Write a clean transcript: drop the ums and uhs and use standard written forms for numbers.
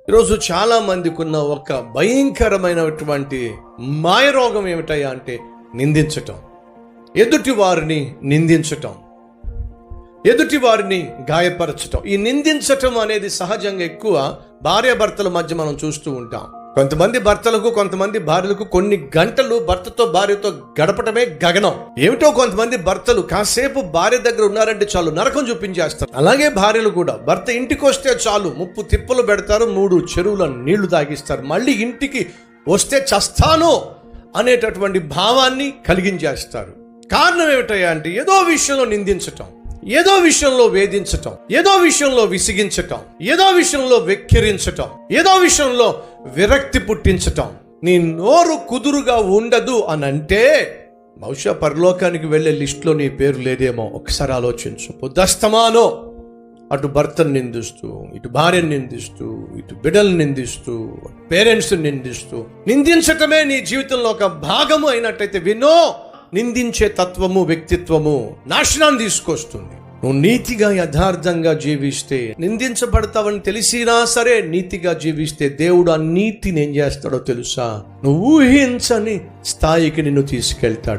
ఈరోజు చాలా మందికి ఉన్న ఒక భయంకరమైనటువంటి మాయరోగం ఏమిటయ్యా అంటే నిందించటం, ఎదుటి వారిని నిందించటం, ఎదుటి వారిని గాయపరచటం. ఈ నిందించటం అనేది సహజంగా ఎక్కువ భార్యాభర్తల మధ్య మనం చూస్తూ ఉంటాం. కొంతమంది భర్తలకు, కొంతమంది భార్యలకు కొన్ని గంటలు భర్తతో భార్యతో గడపటమే గగనం. ఏమిటో కొంతమంది భర్తలు కాసేపు భార్య దగ్గర ఉన్నారంటే చాలు నరకం చూపించేస్తారు. అలాగే భార్యలు కూడా భర్త ఇంటికి వస్తే చాలు ముప్పు తిప్పలు పెడతారు, 3 చెరువుల నీళ్లు తాగిస్తారు. మళ్ళీ ఇంటికి వస్తే చస్తాను అనేటటువంటి భావాన్ని కలిగించేస్తారు. కారణం ఏమిటయ్యా అంటే ఏదో విషయంలో నిందించటం, ఏదో విషయంలో వేధించటం, ఏదో విషయంలో విసిగించటం, ఏదో విషయంలో వెక్కిరించటం, ఏదో విషయంలో విరక్తి పుట్టించటం. నీ నోరు కుదురుగా ఉండదు అని అంటే బహుశా పరలోకానికి వెళ్ళే లిస్టులో నీ పేరు లేదేమో. ఒకసారి ఆలోచించు. పొద్దస్తమానో అటు భర్తను నిందిస్తూ, ఇటు భార్యను నిందిస్తూ, ఇటు బిడ్డలను నిందిస్తూ, పేరెంట్స్ నిందిస్తూ, నిందించటమే నీ జీవితంలో ఒక భాగము అయినట్టయితే వినో, నిందించే తత్వము, వ్యక్తిత్వము నాశనాన్ని తీసుకొస్తుంది. నువ్వు నీతిగా యథార్థంగా జీవిస్తే, నిందించబడతావని తెలిసినా సరే నీతిగా జీవిస్తే దేవుడు ఆ నీతిని ఏం చేస్తాడో తెలుసా? నువ్వు ఊహించని స్థాయికి నిన్ను తీసుకెళ్తాడు.